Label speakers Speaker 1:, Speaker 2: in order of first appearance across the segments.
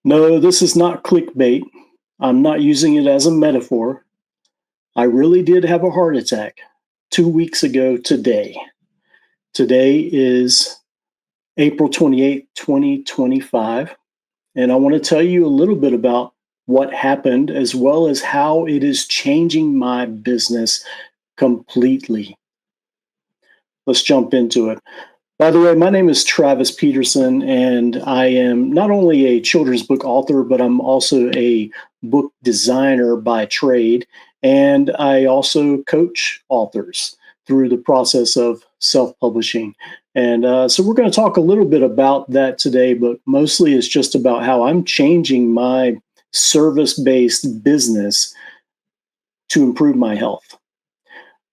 Speaker 1: No, this is not clickbait. I'm not using it as a metaphor. I really did have a heart attack 2 weeks ago today. Today is April 28th, 2025. And I want to tell you a little bit about what happened as well as how it is changing my business completely. Let's jump into it. By the way, my name is Travis Peterson, and I am not only a children's book author, but I'm also a book designer by trade. And I also coach authors through the process of self publishing. And so we're going to talk a little bit about that today, but mostly it's just about how I'm changing my service based business to improve my health.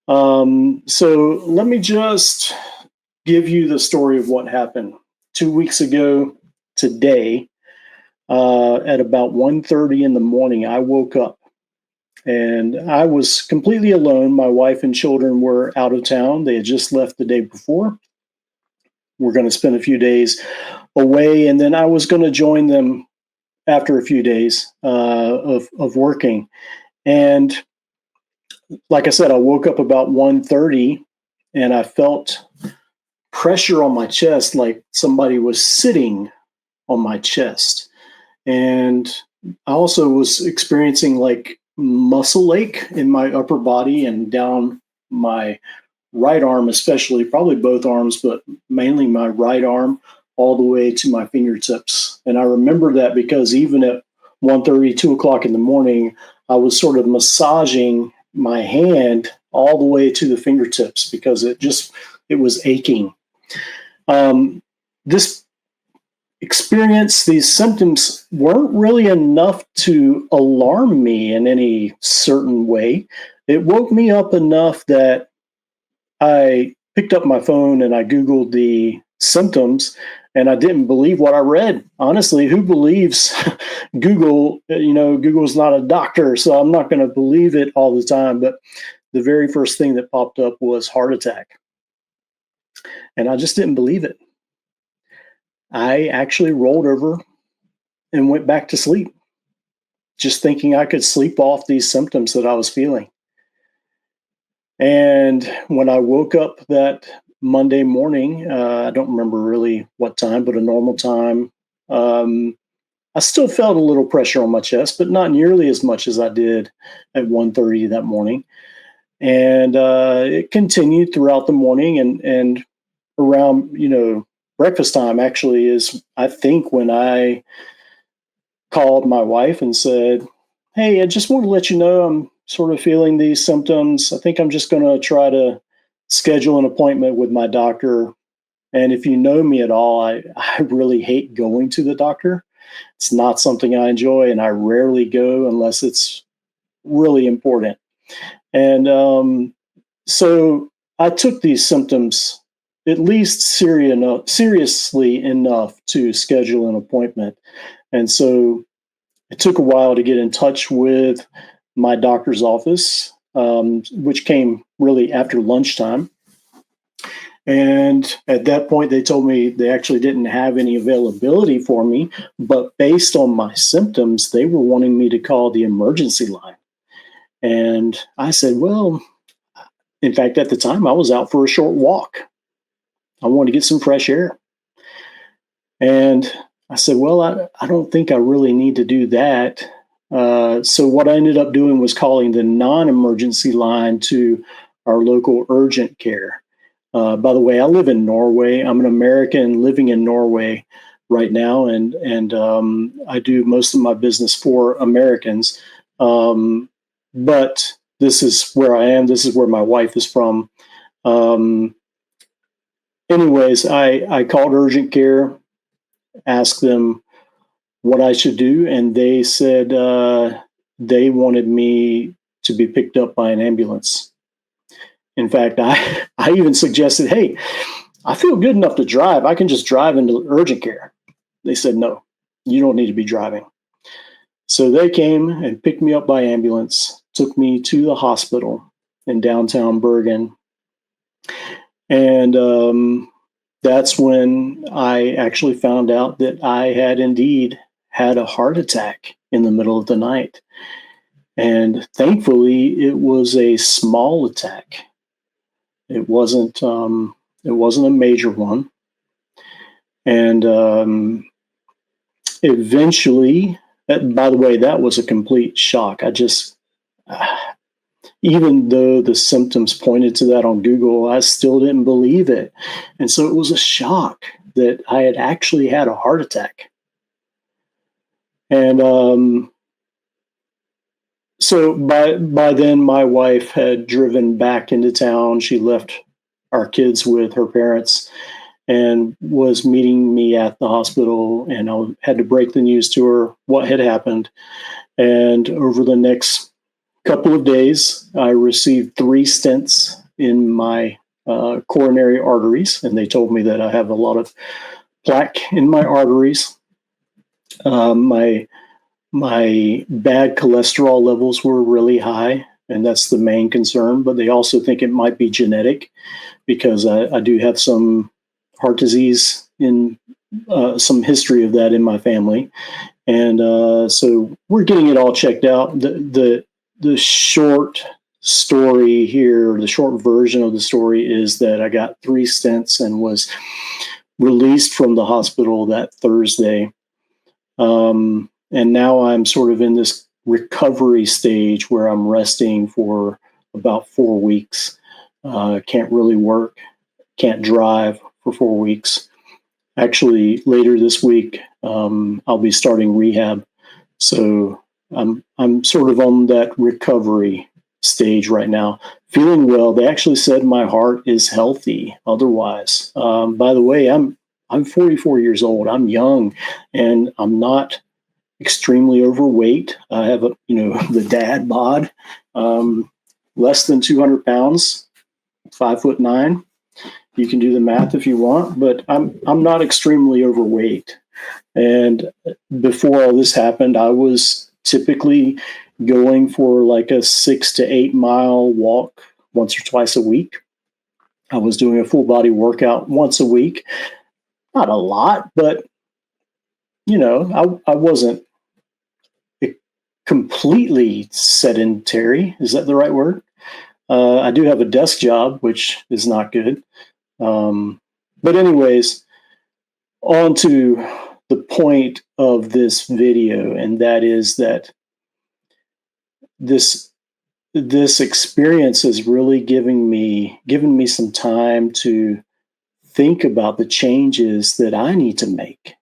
Speaker 1: So let me just give you the story of what happened 2 weeks ago today. At about 1:30 in the morning, I woke up and I was completely alone. My wife and children were out of town. They had just left the day before. We're going to spend a few days away, and then I was going to join them after a few days of working. And like I said, I woke up about 1:30 and I felt pressure on my chest, like somebody was sitting on my chest. And I also was experiencing like muscle ache in my upper body and down my right arm, especially, probably both arms, but mainly my right arm, all the way to my fingertips. And I remember that because even at 1:30, 2 o'clock in the morning, I was sort of massaging my hand all the way to the fingertips because it was aching. This experience, these symptoms weren't really enough to alarm me in any certain way. It woke me up enough that I picked up my phone and I Googled the symptoms, and I didn't believe what I read. Honestly, who believes Google? Google's not a doctor, so I'm not going to believe it all the time. But the very first thing that popped up was heart attack. And I just didn't believe it. I actually rolled over and went back to sleep, just thinking I could sleep off these symptoms that I was feeling. And when I woke up that Monday morning, I don't remember really what time, but a normal time, I still felt a little pressure on my chest, but not nearly as much as I did at 1:30 that morning. And it continued throughout the morning, and around, breakfast time actually is, I think, when I called my wife and said, "Hey, I just want to let you know I'm sort of feeling these symptoms. I think I'm just going to try to schedule an appointment with my doctor." And if you know me at all, I really hate going to the doctor. It's not something I enjoy, and I rarely go unless it's really important. And so I took these symptoms at least seriously enough to schedule an appointment. And so it took a while to get in touch with my doctor's office, which came really after lunchtime. And at that point, they told me they actually didn't have any availability for me, but based on my symptoms, they were wanting me to call the emergency line. And I said, well, in fact, at the time, I was out for a short walk. I wanted to get some fresh air. And I said, well, I don't think I really need to do that. So what I ended up doing was calling the non-emergency line to our local urgent care. By the way, I live in Norway. I'm an American living in Norway right now, and I do most of my business for Americans. But this is where I am. This is where my wife is from. Anyways, I called urgent care, asked them what I should do, and they said they wanted me to be picked up by an ambulance. In fact, I even suggested, hey, I feel good enough to drive. I can just drive into urgent care. They said, no, you don't need to be driving. So they came and picked me up by ambulance, took me to the hospital in downtown Bergen. And that's when I actually found out that I had indeed had a heart attack in the middle of the night. And thankfully, it was a small attack. It wasn't a major one. And eventually, by the way, that was a complete shock. Even though the symptoms pointed to that on Google, I still didn't believe it. And so it was a shock that I had actually had a heart attack. And so by then, my wife had driven back into town. She left our kids with her parents and was meeting me at the hospital. And I had to break the news to her what had happened. And over the next couple of days, I received 3 stents in my coronary arteries, and they told me that I have a lot of plaque in my arteries. My bad cholesterol levels were really high, and that's the main concern. But they also think it might be genetic because I do have some heart disease in some history of that in my family, and so we're getting it all checked out. The short story here, the short version of the story is that I got 3 stents and was released from the hospital that Thursday. And now I'm sort of in this recovery stage where I'm resting for about 4 weeks. Can't really work, can't drive for 4 weeks. Actually, later this week, I'll be starting rehab. So I'm sort of on that recovery stage right now, feeling well. They actually said my heart is healthy. Otherwise, by the way, I'm 44 years old. I'm young, and I'm not extremely overweight. I have the dad bod, less than 200 pounds, 5'9". You can do the math if you want, but I'm not extremely overweight. And before all this happened, I was typically going for like a 6 to 8 mile walk once or twice a week. I was doing a full body workout once a week. Not a lot, but I wasn't completely sedentary. Is that the right word? I do have a desk job, which is not good. But anyways, on to the point of this video, and that is that this experience is really given me some time to think about the changes that I need to make.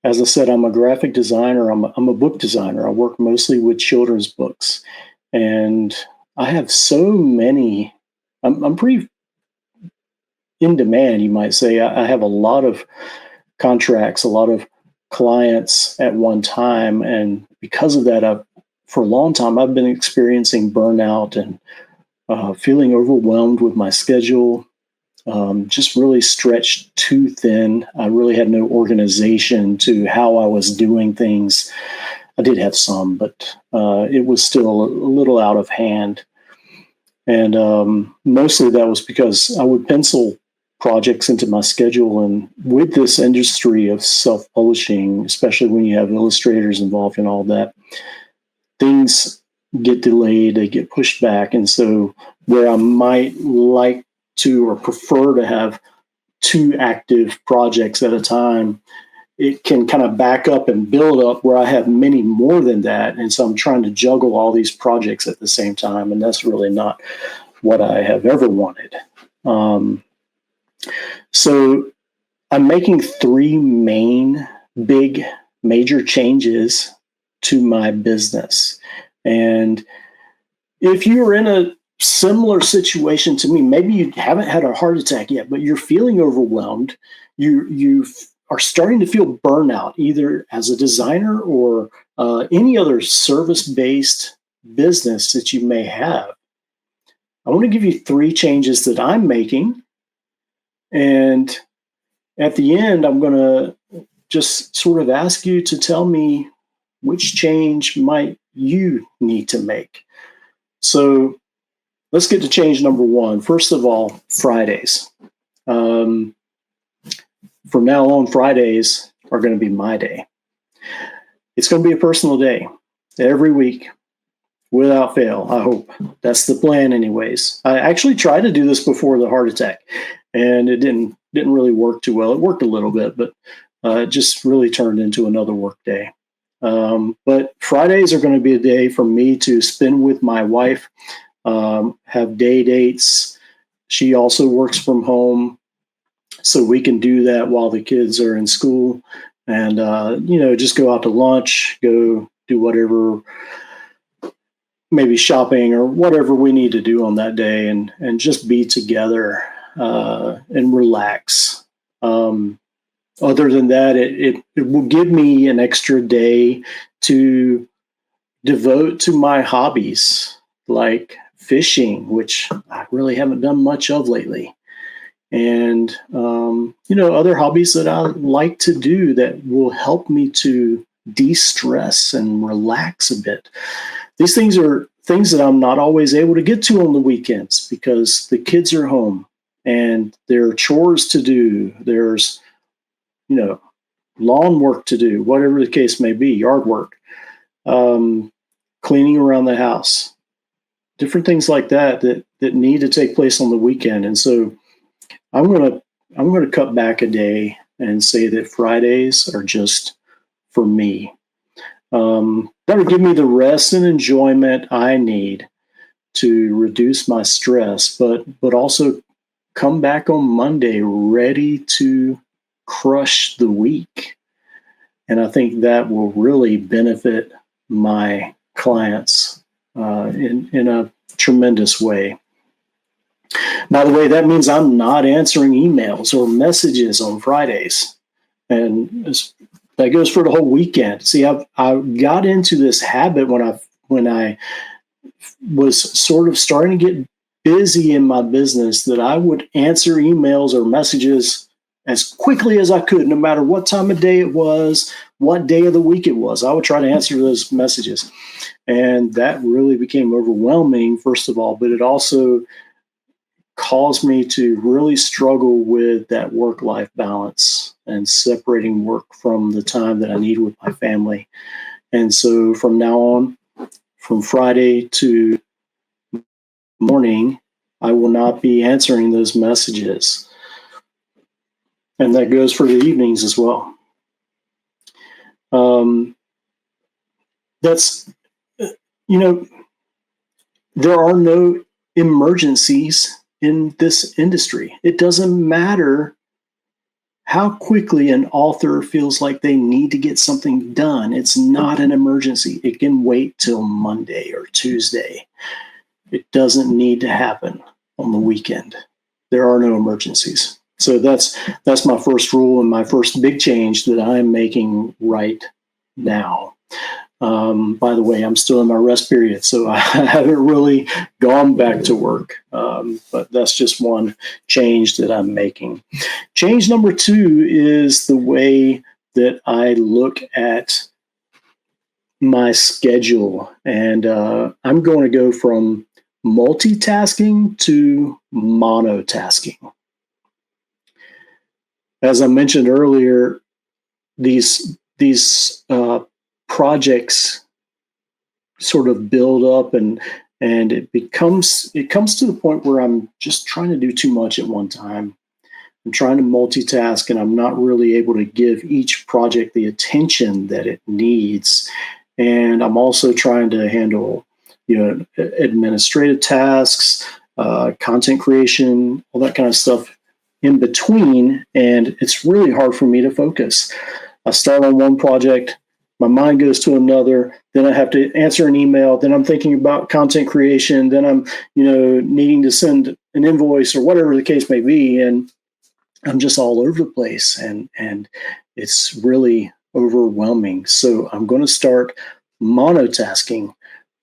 Speaker 1: As I said, I'm a graphic designer. I'm a book designer. I work mostly with children's books, and I have so many. I'm pretty in demand, you might say. I have a lot of contracts, a lot of clients at one time, and because of that, for a long time I've been experiencing burnout and feeling overwhelmed with my schedule. Just really stretched too thin. I really had no organization to how I was doing things. I did have some, but it was still a little out of hand. And mostly that was because I would pencil projects into my schedule. And with this industry of self-publishing, especially when you have illustrators involved in all that, things get delayed, they get pushed back. And so where I might like to or prefer to have 2 active projects at a time, it can kind of back up and build up where I have many more than that. And so I'm trying to juggle all these projects at the same time. And that's really not what I have ever wanted. So I'm making 3 main big major changes to my business. And if you're in a similar situation to me, maybe you haven't had a heart attack yet, but you're feeling overwhelmed, you are starting to feel burnout, either as a designer or any other service-based business that you may have. I want to give you 3 changes that I'm making. And at the end, I'm going to just sort of ask you to tell me which change might you need to make. So let's get to change number 1. First of all, Fridays. From now on, Fridays are going to be my day. It's going to be a personal day every week without fail, I hope. That's the plan anyways. I actually tried to do this before the heart attack, and it didn't really work too well. It worked a little bit, but it just really turned into another work day. But Fridays are going to be a day for me to spend with my wife, have day dates. She also works from home, so we can do that while the kids are in school, and just go out to lunch, go do whatever, maybe shopping or whatever we need to do on that day, and just be together and relax. Other than that, it will give me an extra day to devote to my hobbies, like fishing, which I really haven't done much of lately. And, other hobbies that I like to do that will help me to de-stress and relax a bit. These things are things that I'm not always able to get to on the weekends because the kids are home and there are chores to do. There's, lawn work to do, whatever the case may be, yard work, cleaning around the house, different things like that need to take place on the weekend. And so I'm going to cut back a day and say that Fridays are just for me. That'll give me the rest and enjoyment I need to reduce my stress, but also come back on Monday ready to crush the week. And I think that will really benefit my clients in a tremendous way. By the way, that means I'm not answering emails or messages on Fridays. And that goes for the whole weekend. See, I got into this habit when I was sort of starting to get busy in my business that I would answer emails or messages as quickly as I could, no matter what time of day it was, what day of the week it was. I would try to answer those messages. And that really became overwhelming, first of all, but it also caused me to really struggle with that work-life balance and separating work from the time that I need with my family. And so from now on, from Friday to morning, I will not be answering those messages. And that goes for the evenings as well. There are no emergencies in this industry. It doesn't matter how quickly an author feels like they need to get something done. It's not an emergency. It can wait till Monday or Tuesday. It doesn't need to happen on the weekend. There are no emergencies. So that's my first rule and my first big change that I'm making right now. By the way, I'm still in my rest period, so I haven't really gone back to work. But that's just one change that I'm making. Change number 2 is the way that I look at my schedule. And I'm going to go from multitasking to monotasking. As I mentioned earlier, these projects sort of build up and it comes to the point where I'm just trying to do too much at one time. I'm trying to multitask and I'm not really able to give each project the attention that it needs. And I'm also trying to handle, administrative tasks, content creation, all that kind of stuff in between. And it's really hard for me to focus. I start on one project, my mind goes to another, then I have to answer an email, then I'm thinking about content creation, then I'm, needing to send an invoice or whatever the case may be. And I'm just all over the place and it's really overwhelming. So I'm going to start monotasking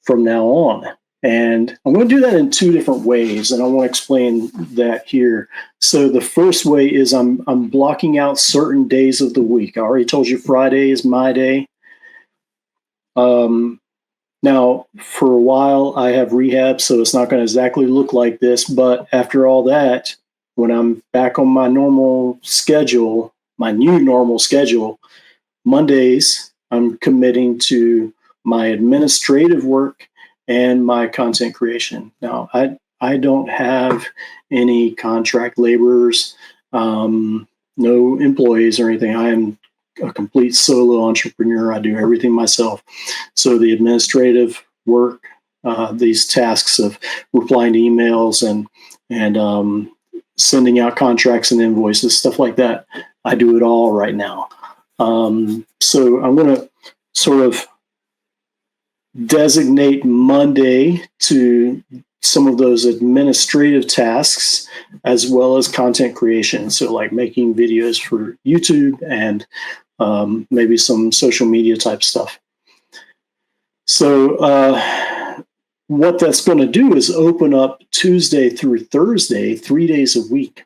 Speaker 1: from now on. And I'm going to do that in 2 different ways, and I want to explain that here. So the first way is I'm blocking out certain days of the week. I already told you Friday is my day. Now, for a while, I have rehab, so it's not going to exactly look like this. But after all that, when I'm back on my normal schedule, my new normal schedule, Mondays, I'm committing to my administrative work and my content creation. Now, I don't have any contract laborers, no employees or anything. I am a complete solo entrepreneur. I do everything myself. So the administrative work, these tasks of replying to emails and sending out contracts and invoices, stuff like that, I do it all right now. So I'm going to sort of designate Monday to some of those administrative tasks as well as content creation. So like making videos for YouTube and maybe some social media type stuff. So what that's going to do is open up Tuesday through Thursday, 3 days a week,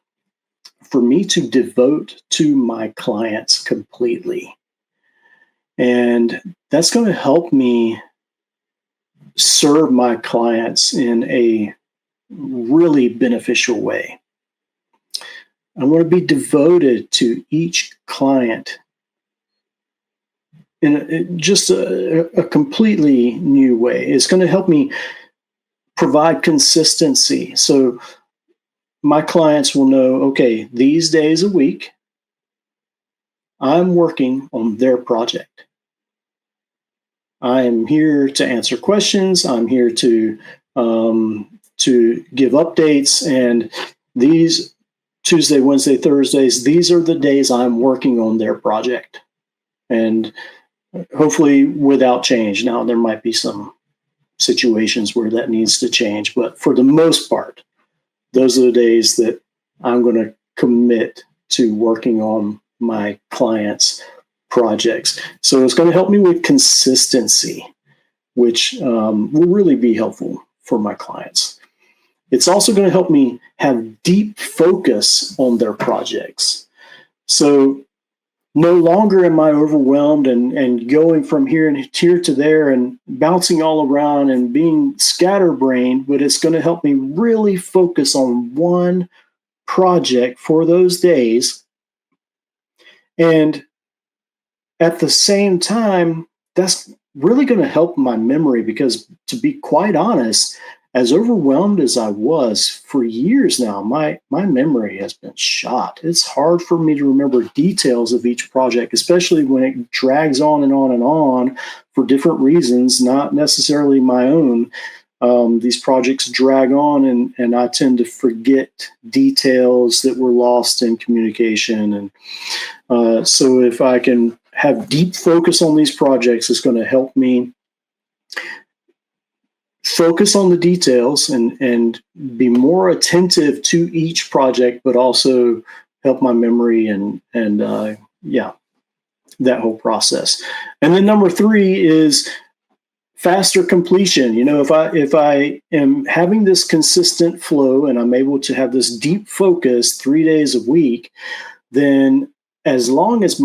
Speaker 1: for me to devote to my clients completely. And that's going to help me serve my clients in a really beneficial way. I'm going to be devoted to each client in just a completely new way. It's going to help me provide consistency. So my clients will know, okay, these days a week, I'm working on their project. I'm here to answer questions. I'm here to give updates. And these Tuesday, Wednesday, Thursdays, these are the days I'm working on their project. And hopefully without change. Now, there might be some situations where that needs to change, but for the most part, those are the days that I'm going to commit to working on my clients' projects. So it's going to help me with consistency, which will really be helpful for my clients. It's also going to help me have deep focus on their projects. So no longer am I overwhelmed and going from here to there and bouncing all around and being scatterbrained, but it's going to help me really focus on one project for those days. And at the same time, that's really going to help my memory because, to be quite honest, as overwhelmed as I was for years now, my memory has been shot. It's hard for me to remember details of each project, especially when it drags on and on and on for different reasons, not necessarily my own. These projects drag on and I tend to forget details that were lost in communication. And so if I can have deep focus on these projects, it's going to help me focus on the details and be more attentive to each project, but also help my memory and that whole process. And then number 3 is faster completion. You know, if I am having this consistent flow and I'm able to have this deep focus 3 days a week, then as long as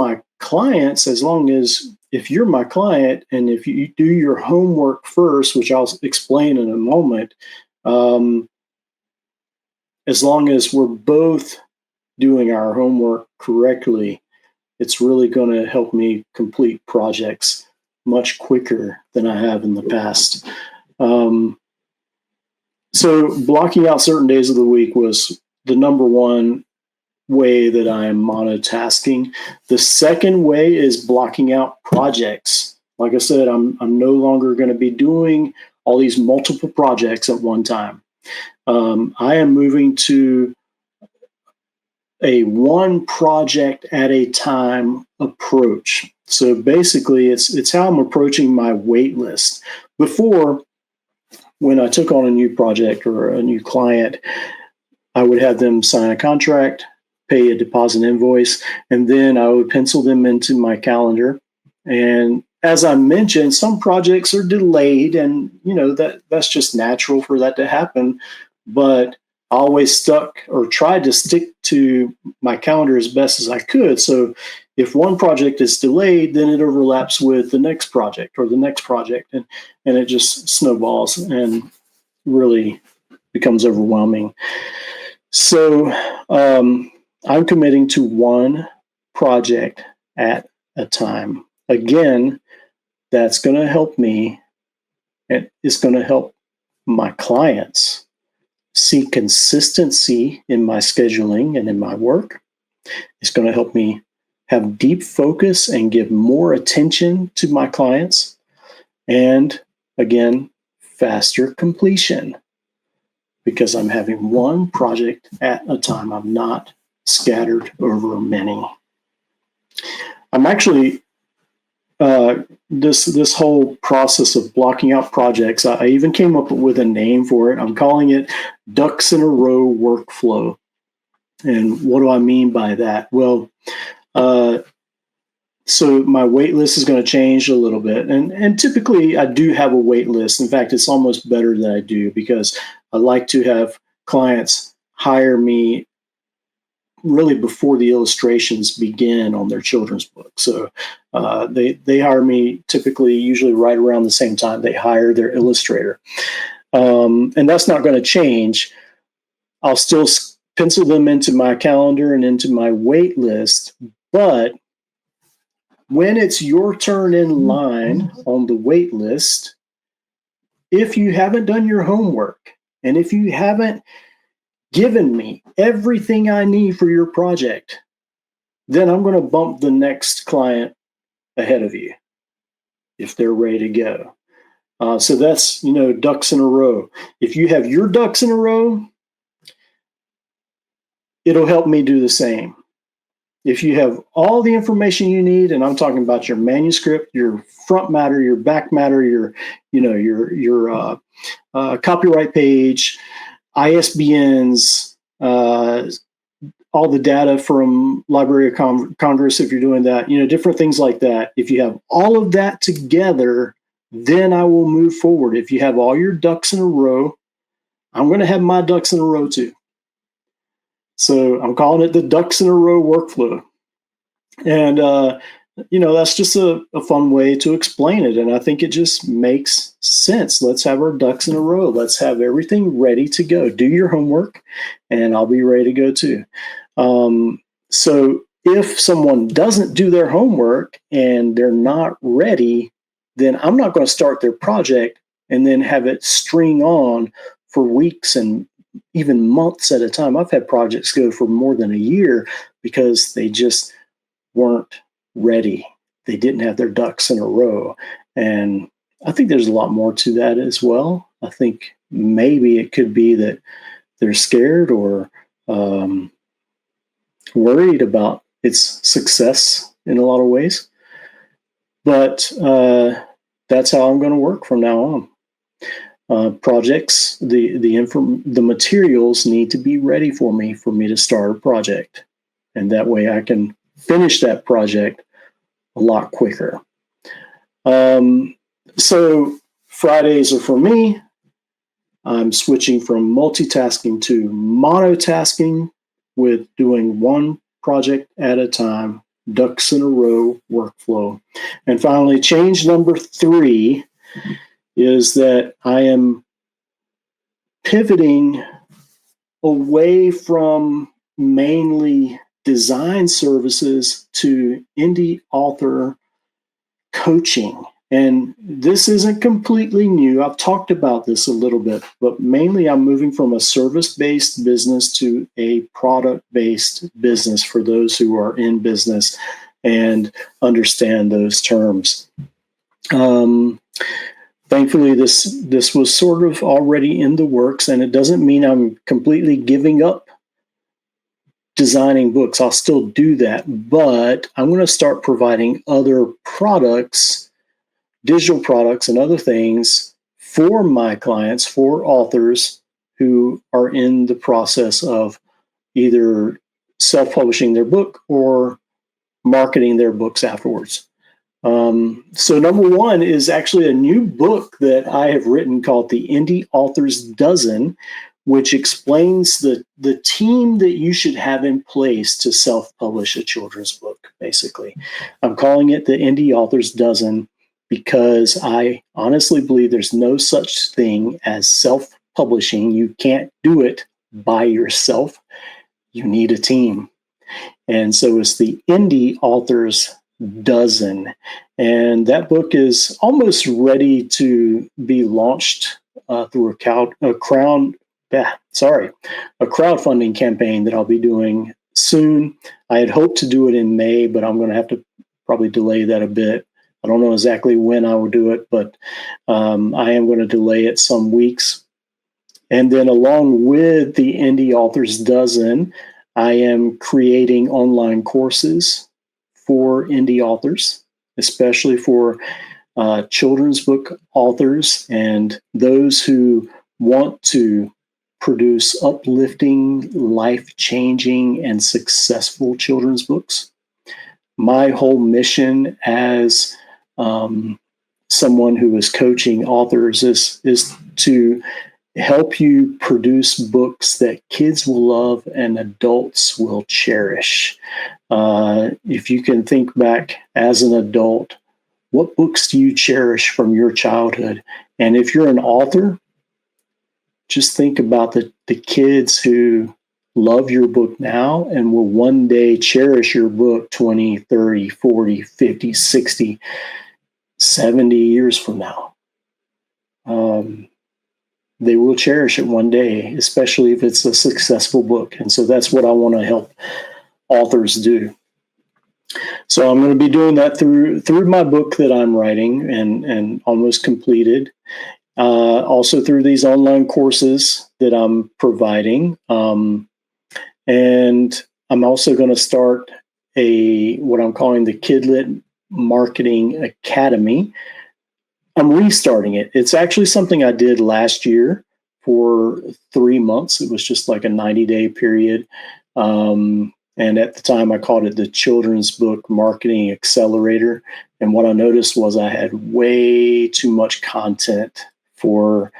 Speaker 1: if you're my client and if you do your homework first, which I'll explain in a moment, as long as we're both doing our homework correctly, it's really going to help me complete projects much quicker than I have in the past. So blocking out certain days of the week was the number one way that I am monotasking. The second way is blocking out projects. Like I said, I'm no longer going to be doing all these multiple projects at one time. I am moving to a one project at a time approach. So basically, it's how I'm approaching my wait list. Before, when I took on a new project or a new client, I would have them sign a contract, pay a deposit invoice, and then I would pencil them into my calendar. And as I mentioned, some projects are delayed, and that's just natural for that to happen. But I always stuck or tried to stick to my calendar as best as I could. So if one project is delayed, then it overlaps with the next project or the next project, and it just snowballs and really becomes overwhelming. So I'm committing to one project at a time. Again, that's going to help me, and it's going to help my clients see consistency in my scheduling and in my work. It's going to help me have deep focus and give more attention to my clients. And again, faster completion, because I'm having one project at a time. I'm not scattered over many. I'm actually this whole process of blocking out projects. I even came up with a name for it. I'm calling it ducks in a row workflow. And what do I mean by that? Well, so my wait list is going to change a little bit. And typically I do have a wait list. In fact, it's almost better that I do, because I like to have clients hire me really before the illustrations begin on their children's book. So they hire me typically, usually right around the same time they hire their illustrator. And that's not going to change. I'll still pencil them into my calendar and into my wait list. But when it's your turn in line on the wait list, if you haven't done your homework, and if you haven't given me everything I need for your project, then I'm going to bump the next client ahead of you if they're ready to go. So that's, ducks in a row. If you have your ducks in a row, it'll help me do the same. If you have all the information you need, and I'm talking about your manuscript, your front matter, your back matter, your copyright page, ISBNs, all the data from Library of Congress, if you're doing that, different things like that. If you have all of that together, then I will move forward. If you have all your ducks in a row, I'm going to have my ducks in a row too. So I'm calling it the ducks in a row workflow. And, that's just a fun way to explain it. And I think it just makes sense. Let's have our ducks in a row. Let's have everything ready to go. Do your homework, and I'll be ready to go too. So if someone doesn't do their homework and they're not ready, then I'm not going to start their project and then have it string on for weeks and even months at a time. I've had projects go for more than a year because they just weren't ready. They didn't have their ducks in a row. And I think there's a lot more to that as well. I think maybe it could be that they're scared or worried about its success in a lot of ways. But that's how I'm going to work from now on. Projects, the materials need to be ready for me to start a project. And that way I can finish that project a lot quicker. So Fridays are for me. I'm switching from multitasking to monotasking, with doing one project at a time, ducks in a row workflow. And finally, change number 3 is that I am pivoting away from mainly design services to indie author coaching. And this isn't completely new. I've talked about this a little bit, but mainly I'm moving from a service-based business to a product-based business for those who are in business and understand those terms. Thankfully, this was sort of already in the works, and it doesn't mean I'm completely giving up designing books. I'll still do that, but I'm going to start providing other products, digital products and other things for my clients, for authors who are in the process of either self-publishing their book or marketing their books afterwards. So number 1 is actually a new book that I have written called The Indie Author's Dozen, which explains the team that you should have in place to self-publish a children's book, basically. I'm calling it The Indie Author's Dozen because I honestly believe there's no such thing as self-publishing. You can't do it by yourself. You need a team. And so it's the Indie Authors Dozen. And that book is almost ready to be launched through a crowdfunding campaign that I'll be doing soon. I had hoped to do it in May, but I'm going to have to probably delay that a bit. I don't know exactly when I will do it, but I am going to delay it some weeks. And then along with the Indie Authors Dozen, I am creating online courses for indie authors, especially for children's book authors and those who want to produce uplifting, life-changing, and successful children's books. My whole mission as someone who is coaching authors is to help you produce books that kids will love and adults will cherish. If you can think back as an adult, what books do you cherish from your childhood? And if you're an author, just think about the kids who love your book now and will one day cherish your book 20, 30, 40, 50, 60, 70 years from now. They will cherish it one day, especially if it's a successful book. And so that's what I want to help authors do. So I'm going to be doing that through my book that I'm writing and almost completed. Also through these online courses that I'm providing. And I'm also going to start what I'm calling the Kidlit Marketing Academy. I'm restarting it. It's actually something I did last year for 3 months. It was just like a 90-day period. And at the time, I called it the Children's Book Marketing Accelerator. And what I noticed was I had way too much content for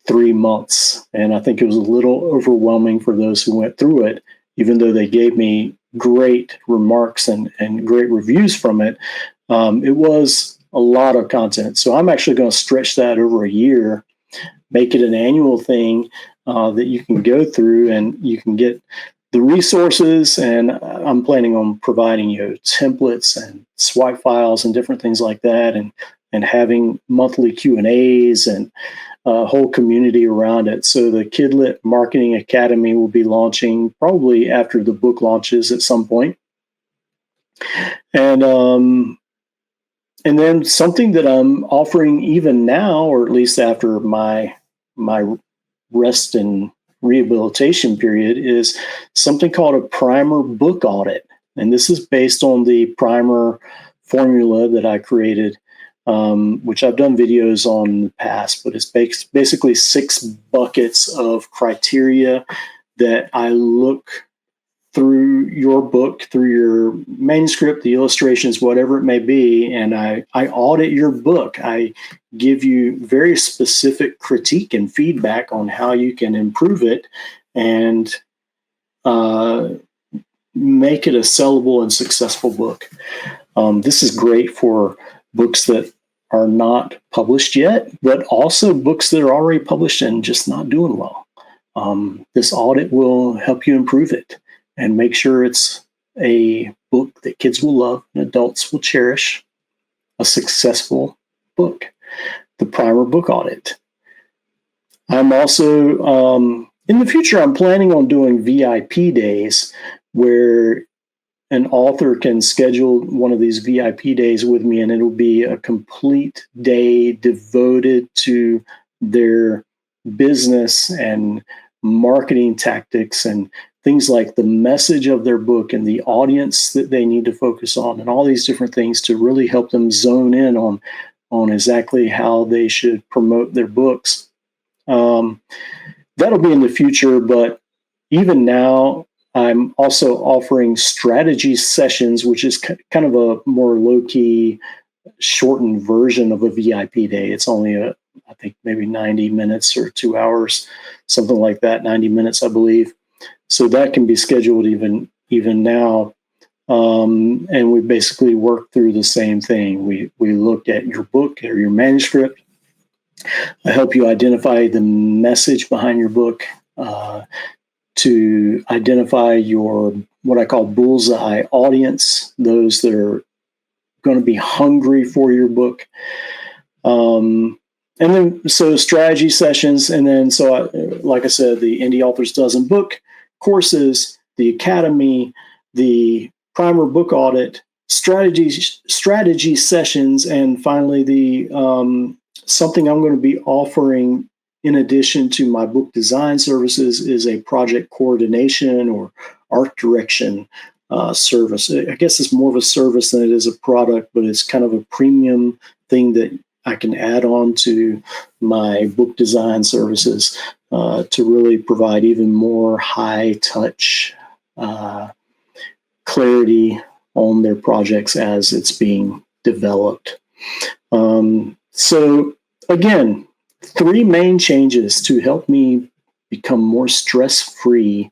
Speaker 1: 3 months. And I think it was a little overwhelming for those who went through it, even though they gave me great remarks and great reviews from it. It was a lot of content. So I'm actually going to stretch that over a year, make it an annual thing that you can go through and you can get the resources. And I'm planning on providing you templates and swipe files and different things like that, and having monthly Q&As and a whole community around it. So the Kidlit Marketing Academy will be launching probably after the book launches at some point. And then something that I'm offering even now, or at least after my rest and rehabilitation period, is something called a primer book audit. And this is based on the primer formula that I created, which I've done videos on in the past, but it's basically 6 buckets of criteria that I look through your book, through your manuscript, the illustrations, whatever it may be, and I audit your book. I give you very specific critique and feedback on how you can improve it and make it a sellable and successful book. This is great for books that are not published yet, but also books that are already published and just not doing well. This audit will help you improve it and make sure it's a book that kids will love and adults will cherish, a successful book, the primer book audit. I'm also, in the future, I'm planning on doing VIP days where an author can schedule one of these VIP days with me, and it'll be a complete day devoted to their business and marketing tactics and things like the message of their book and the audience that they need to focus on and all these different things to really help them zone in on exactly how they should promote their books. That'll be in the future, but even now, I'm also offering strategy sessions, which is kind of a more low-key, shortened version of a VIP day. It's only I think maybe 90 minutes or 2 hours, something like that, 90 minutes, I believe. So that can be scheduled even now. And we basically work through the same thing. We look at your book or your manuscript. I help you identify the message behind your book, to identify your what I call bullseye audience, those that are going to be hungry for your book. And then, so strategy sessions. And then, like I said, the Indie Authors Dozen book courses, the academy, the primer book audit, strategy sessions, and finally the something I'm going to be offering in addition to my book design services is a project coordination or art direction service. I guess it's more of a service than it is a product, but it's kind of a premium thing that I can add on to my book design services to really provide even more high touch clarity on their projects as it's being developed. So again, 3 main changes to help me become more stress-free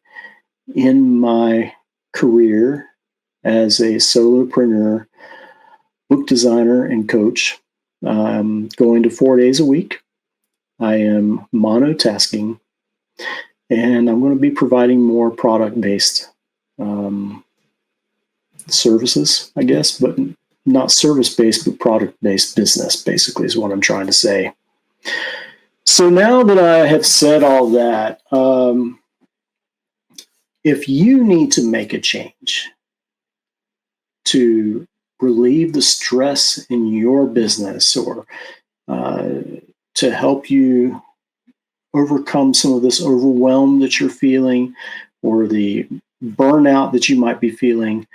Speaker 1: in my career as a solopreneur, book designer, and coach. I'm going to 4 days a week. I am monotasking, and I'm going to be providing more product-based services, I guess, but not service-based, but product-based business, basically, is what I'm trying to say. So now that I have said all that, if you need to make a change to relieve the stress in your business or to help you overcome some of this overwhelm that you're feeling or the burnout that you might be feeling,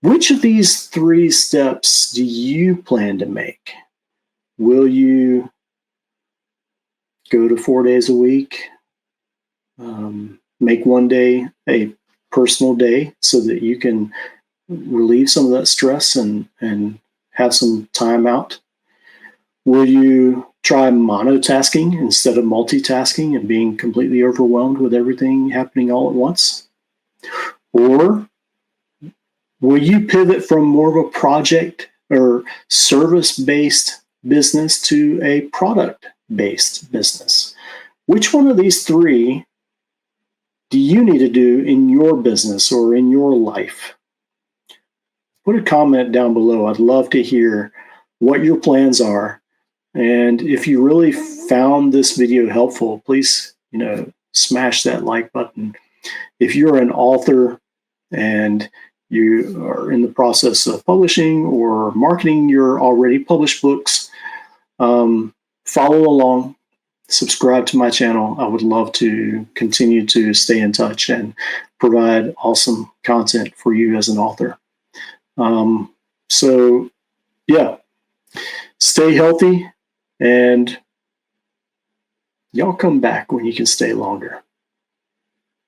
Speaker 1: which of these 3 steps do you plan to make? Will you go to 4 days a week? Make one day a personal day so that you can relieve some of that stress and have some time out? Will you try monotasking instead of multitasking and being completely overwhelmed with everything happening all at once? Or will you pivot from more of a project or service-based business to a product-based business? Which one of these 3 do you need to do in your business or in your life? Put a comment down below. I'd love to hear what your plans are. And if you really found this video helpful, please, smash that like button. If you're an author and you are in the process of publishing or marketing your already published books, follow along, subscribe to my channel. I would love to continue to stay in touch and provide awesome content for you as an author. So yeah, stay healthy, and y'all come back when you can stay longer.